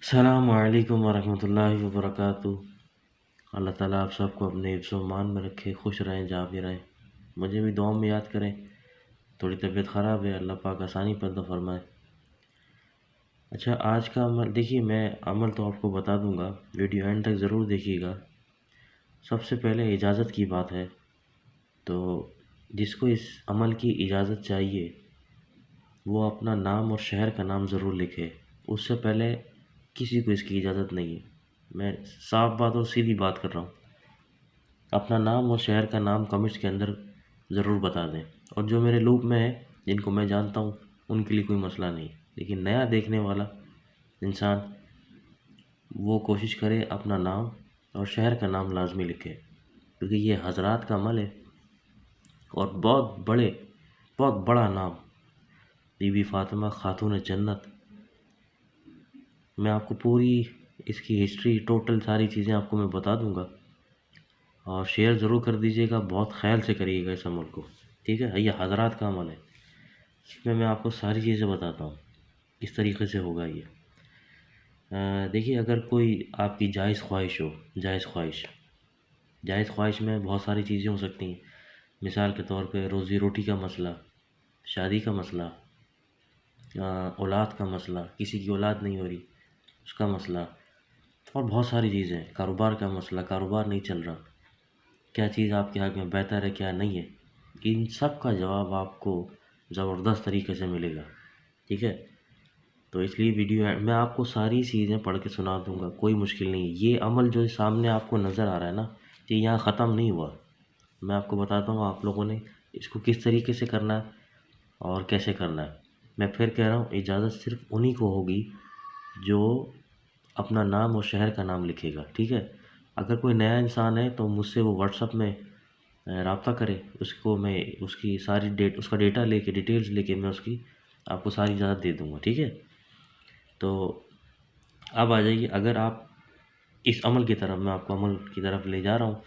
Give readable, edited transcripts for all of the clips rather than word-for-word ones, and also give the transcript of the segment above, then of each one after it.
अस्सलामुअलैकुम वरहमतुल्लाहि वबरकातुहू। अल्लाह ताला आप सबको अपने हिफ्ज़-ओ-मान में रखे, खुश रहें जहाँ भी रहें। मुझे भी दुआ में याद करें। थोड़ी तबीयत ख़राब है, अल्लाह पाक आसानी पैदा फरमाए। अच्छा, आज का अमल देखिए, मैं अमल तो आपको बता दूंगा, वीडियो एंड तक ज़रूर देखिएगा। सबसे पहले इजाज़त की बात है, तो जिसको इस अमल की इजाज़त चाहिए वो अपना नाम और शहर का नाम ज़रूर लिखे। उससे पहले किसी को इसकी इजाज़त नहीं है। मैं साफ बात और सीधी बात कर रहा हूँ। अपना नाम और शहर का नाम कमेंट्स के अंदर ज़रूर बता दें। और जो मेरे लूप में है, जिनको मैं जानता हूँ, उनके लिए कोई मसला नहीं। लेकिन नया देखने वाला इंसान वो कोशिश करे अपना नाम और शहर का नाम लाजमी लिखे, क्योंकि ये हज़रात का अमल है और बहुत बड़ा नाम, बीबी फ़ातिमा खातून जन्नत। मैं आपको पूरी इसकी हिस्ट्री, टोटल सारी चीज़ें आपको मैं बता दूंगा। और शेयर ज़रूर कर दीजिएगा, बहुत ख्याल से करिएगा इस अमल को, ठीक है। ये हज़रात का अमल है, इसमें मैं आपको सारी चीज़ें बताता हूँ किस तरीके से होगा ये। देखिए, अगर कोई आपकी जायज़ ख्वाहिश हो, जायज़ ख्वाहिश में बहुत सारी चीज़ें हो सकती हैं। मिसाल के तौर पे रोज़ी रोटी का मसला, शादी का मसला, औलाद का मसला, किसी की औलाद नहीं हो रही उसका मसला, और बहुत सारी चीज़ें, कारोबार का मसला, कारोबार नहीं चल रहा, क्या चीज़ आपके हक़ में बेहतर है क्या नहीं है, इन सब का जवाब आपको ज़बरदस्त तरीके से मिलेगा, ठीक है। तो इसलिए वीडियो मैं आपको सारी चीज़ें पढ़ के सुना दूंगा, कोई मुश्किल नहीं है। ये अमल जो सामने आपको नज़र आ रहा है ना, ये यहाँ ख़त्म नहीं हुआ। मैं आपको बताता हूँ आप लोगों ने इसको किस तरीके से करना है और कैसे करना है। मैं फिर कह रहा हूँ, इजाज़त सिर्फ उन्हीं को होगी जो अपना नाम और शहर का नाम लिखेगा, ठीक है। अगर कोई नया इंसान है तो मुझसे वो व्हाट्सअप में रब्ता करे, उसको मैं उसकी सारी उसका डेटा लेके, डिटेल्स लेके मैं उसकी आपको सारी इजाज़त दे दूँगा, ठीक है। तो अब आ जाइए, अगर आप इस अमल की तरफ, मैं आपको अमल की तरफ ले जा रहा हूँ,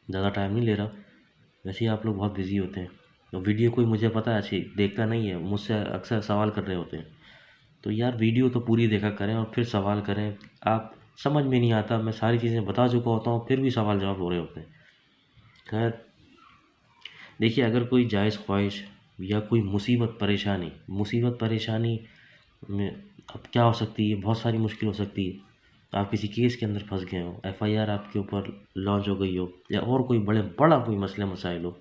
ज़्यादा टाइम नहीं ले रहा। वैसे ही आप लोग बहुत बिज़ी होते हैं, तो वीडियो कोई मुझे पता है अच्छी देखता नहीं है, मुझसे अक्सर सवाल कर रहे होते हैं। तो यार वीडियो तो पूरी देखा करें और फिर सवाल करें। आप समझ में नहीं आता, मैं सारी चीज़ें बता चुका होता हूँ, फिर भी सवाल जवाब हो रहे होते हैं। खैर, देखिए, अगर कोई जायज़ ख्वाहिश या कोई मुसीबत परेशानी में, अब क्या हो सकती है, बहुत सारी मुश्किल हो सकती है। आप किसी केस के अंदर फंस गए हो, एफआईआर आपके ऊपर लॉन्च हो गई हो, या और कोई बड़ा कोई मसले मसाइल हो,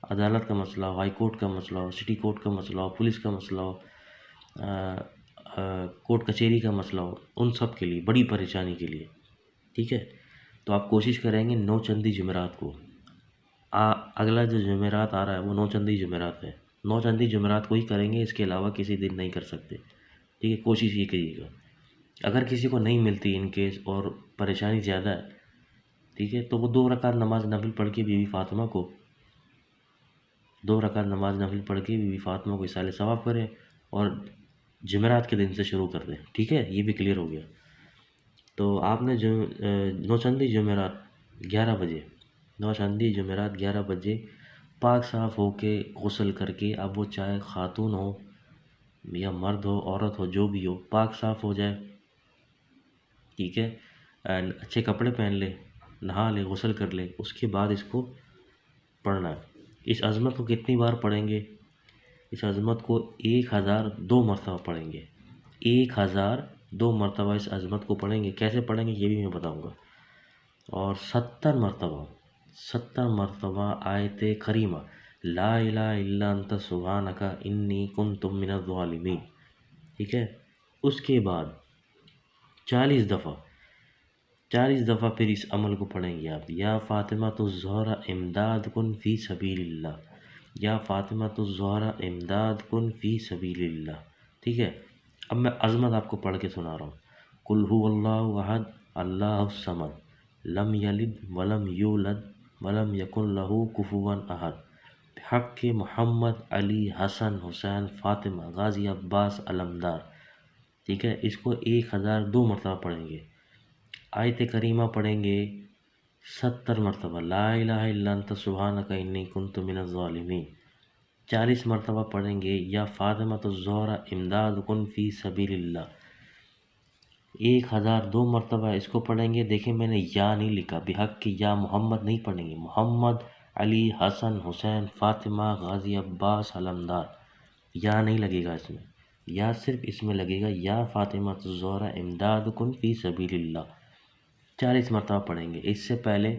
अदालत का मसला हो, हाई कोर्ट का मसला हो, सिटी कोर्ट का मसला हो, पुलिस का मसला हो, कोर्ट कचहरी का मसला हो, उन सब के लिए, बड़ी परेशानी के लिए, ठीक है। तो आप कोशिश करेंगे नौचंदी जुमेरात को। अगला जो जुमेरात आ रहा है वो नौचंदी जुमेरात है। नौचंदी जुमेरात को ही करेंगे, इसके अलावा किसी दिन नहीं कर सकते, ठीक है। कोशिश ये करिएगा। अगर किसी को नहीं मिलती इन केस और परेशानी ज़्यादा है, ठीक है, तो वो 2 रकात नमाज नफिल पढ़ के बीवी फ़ातिमा को 2 रकात नमाज नफिल पढ़ के बीवी फ़ातिमा को इसाले सवाब करें और जुमेरात के दिन से शुरू कर दें, ठीक है। ये भी क्लियर हो गया। तो आपने जो नौचंदी जुमेरात 11 बजे, नौचंदी जुमेरात 11 बजे पाक साफ़ होके गुस्ल करके, अब वो चाहे खातून हो या मर्द हो, औरत हो, जो भी हो, पाक साफ़ हो जाए, ठीक है। एंड अच्छे कपड़े पहन ले, नहा ले, गुस्ल कर ले, उसके बाद इसको पढ़ना है। इस अज़मत को कितनी बार पढ़ेंगे? इस अज़मत को 1002 मरतबा पढ़ेंगे। 1002 मरतबा इस अज़मत को पढ़ेंगे। कैसे पढ़ेंगे ये भी मैं बताऊँगा। और 70 मरतबा आयत करीमा, ला इलाहा इल्ला अंता सुब्हानका इन्नी कुन्तु मिनज़ ज़ालिमीन, ठीक है। उसके बाद 40 दफ़ा फिर इस अमल को पढ़ेंगे आप। या फ़ातिमा तो ज़हरा इमदाद कुन फ़ी सबीलिल्लाह, या फ़ातिमा तो ज़हरा इमदाद कुन फ़ी सबीलिल्लाह, ठीक है। अब मैं अज़मत आपको पढ़ के सुना रहा हूँ। कुल हुवल्लाहु अहद अल्लाहुस समद लम यलिद वलम यूलद वलम यकुन लहू कुफुवन अहद हक़ मोहम्मद अली हसन हुसैन फ़ातिमा गाज़ी अब्बास अलमदार, ठीक है। इसको 1002 मरतबा पढ़ेंगे। आयत करीमा पढ़ेंगे 70 मरतबा, ला इलाहा इल्ला अंता सुब्हानका इन्नी कुन्तु मिनज़ ज़ालिमीन। 40 मरतबा पढ़ेंगे या फ़ातिमा तो ज़हरा इमदाद कुन फ़ी सबीलिल्लाह। 1000 2 मरतबा इसको पढ़ेंगे। देखिए मैंने या नहीं लिखा, बिहक की या मोहम्मद नहीं पढ़ेंगे, मोहम्मद अली हसन हुसैन फ़ातिमा गाज़ी अब्बास अलमदार, या नहीं लगेगा इसमें। या सिर्फ इसमें लगेगा या फ़ातिमा ज़ोहरा इमदाद कुन फ़ी सबीलिल्लाह, 40 मरतबा पढ़ेंगे। इससे पहले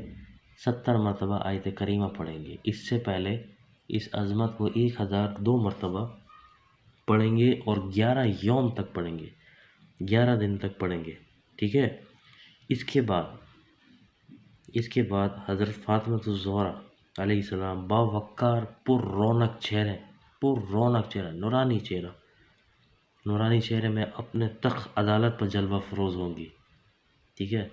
70 मरतबा आयत करीमा पढ़ेंगे। इससे पहले इस अज़मत को 1002 मरतबा पढ़ेंगे और 11 यौम तक पढ़ेंगे, 11 दिन तक पढ़ेंगे, ठीक है। इसके बाद हज़रत फ़ातिमा ज़ोहरा अलैहिस्सलाम बावक़्क़ार पुर रौनक चेहरा, नूरानी चेहरे में अपने तख्त अदालत पर जलवा फरोज़ होंगी, ठीक है।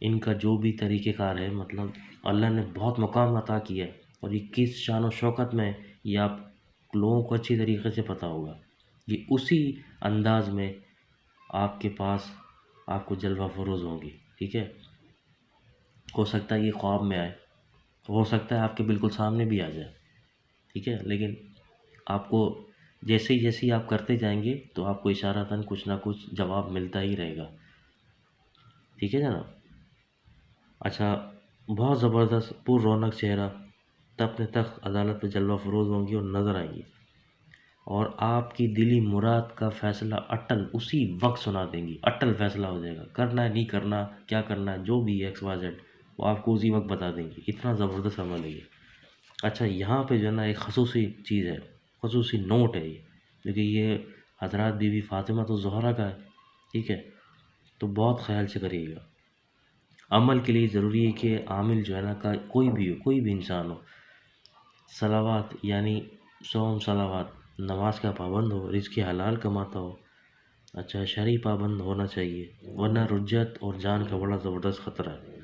इनका जो भी तरीक़ेकार है, मतलब अल्लाह ने बहुत मुकाम अता किया है और ये किस शान और शौकत में, ये आप लोगों को अच्छी तरीके से पता होगा। ये उसी अंदाज़ में आपके पास आपको जलवा फरोज़ होंगी, ठीक है। हो सकता है ये ख्वाब में आए, हो सकता है आपके बिल्कुल सामने भी आ जाए, ठीक है। लेकिन आपको जैसे ही आप करते जाएंगे तो आपको इशारतन कुछ ना कुछ जवाब मिलता ही रहेगा, ठीक है जनाब। अच्छा, बहुत ज़बरदस्त पुर रौनक चेहरा अपने तख्त अदालत पे जलवा फरोज़ होंगी और नज़र आएंगी और आपकी दिली मुराद का फ़ैसला अटल उसी वक्त सुना देंगी। अटल फ़ैसला हो जाएगा, करना है नहीं करना, क्या करना है, जो भी XYZ वो आपको उसी वक्त बता देंगी। इतना ज़बरदस्त अमल है ये। अच्छा, यहाँ पे जो है ना एक खसूसी चीज़ है, खसूसी नोट है ये, क्योंकि ये हज़रत बीबी फ़ातिमा ज़ोहरा का है, ठीक है। तो बहुत ख्याल से करिएगा। अमल के लिए ज़रूरी है कि आमिल जो है ना का कोई भी हो, कोई भी इंसान हो, सलावात यानी सौम सलावात नमाज का पाबंद हो, रिज़्क़ हलाल कमाता हो, अच्छा शरई पाबंद होना चाहिए, वरना रुज्जत और जान का बड़ा ज़बरदस्त ख़तरा है।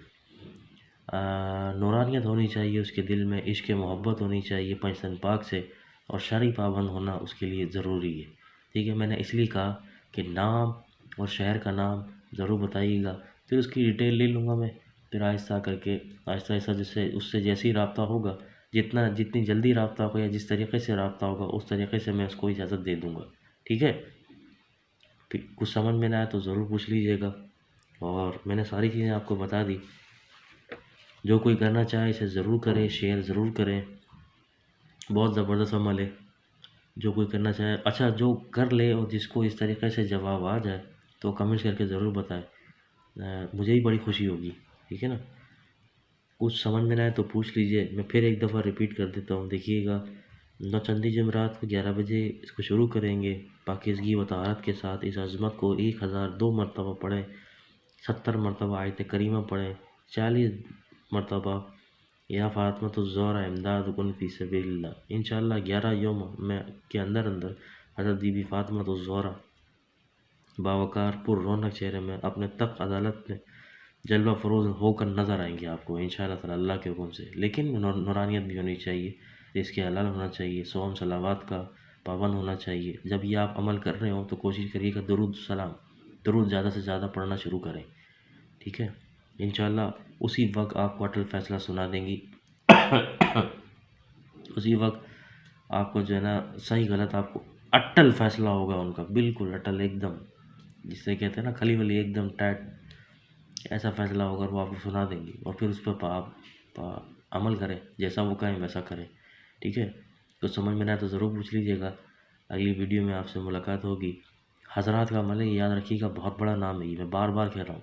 नूरानियत होनी चाहिए उसके दिल में, इश्क़ मोहब्बत होनी चाहिए पंचतन पाक से, और शरई पाबंद होना उसके लिए ज़रूरी है, ठीक है। मैंने इसलिए कहा कि नाम और शहर का नाम ज़रूर बताइएगा, फिर उसकी डिटेल ले लूँगा मैं, फिर आहिस्ता करके आहिस्ता जिससे उससे जैसे ही रब्ता होगा, जितनी जल्दी रब्ता होगा या जिस तरीके से रब्ता होगा उस तरीके से मैं उसको इजाज़त दे दूँगा, ठीक है। फिर कुछ समझ में ना आए तो ज़रूर पूछ लीजिएगा, और मैंने सारी चीज़ें आपको बता दी। जो कोई करना चाहे इसे ज़रूर करें, शेयर ज़रूर करें, बहुत ज़बरदस्त अमल है। जो कोई करना चाहे, अच्छा जो कर ले और जिसको इस तरीके से जवाब आ जाए तो कमेंट्स करके ज़रूर बताएं, मुझे भी बड़ी खुशी होगी, ठीक है ना। कुछ समझ में ना आए तो पूछ लीजिए, मैं फिर एक दफ़ा रिपीट कर देता हूँ, देखिएगा। नौचंदी जुमेरात को 11 बजे इसको शुरू करेंगे, पाकीज़गी व तहारत के साथ इस अज़मत को 1002 मरतबा पढ़ें, 70 मरतबा आयत करीमा पढ़ें, 40 मरतबा या फ़ातिमा ज़ोहरा इमदाद कुन फ़ी सबीलिल्लाह। इंशाअल्लाह 11 यौम में के अंदर हज़रत बीबी फ़ातिमा ज़ोहरा बावक़ार पुर रौनक चेहरे में अपने तख्त अदालत में जलवा फरोज़ होकर नज़र आएंगे आपको इंशाअल्लाह ताला अल्लाह के हुक्म से। लेकिन नूरानियत भी होनी चाहिए, इसके हलाल होना चाहिए, सौम सलावात का पाबंद होना चाहिए। जब ये आप अमल कर रहे हो तो कोशिश करिएगा दरूद ज़्यादा से ज़्यादा पढ़ना शुरू करें, ठीक है। इंशाअल्लाह उसी वक्त आपको अटल फ़ैसला सुना देंगी उसी वक्त आपको जो है ना सही गलत आपको अटल फ़ैसला होगा उनका, बिल्कुल अटल एकदम, जिसे कहते हैं ना खली वली एकदम टाइट, ऐसा फ़ैसला होगा वो आपको सुना देंगी। और फिर उस पर आप अमल करें, जैसा वो कहें वैसा करें, ठीक है। तो समझ में ना आए तो ज़रूर पूछ लीजिएगा। अगली वीडियो में आपसे मुलाकात होगी। हज़रात का अमल है, याद रखिएगा, बहुत बड़ा नाम है ये, मैं बार बार कह रहा हूँ।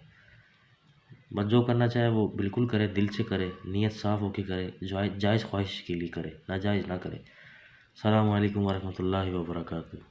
बस जो करना चाहे वो बिल्कुल करे, दिल से करे, नीयत साफ़ होकर करे, जायज़ ख्वाहिश के लिए करे, नाजायज़ ना करे। अस्सलामु अलैकुम वरहमतुल्लाहि वबरकातुहू।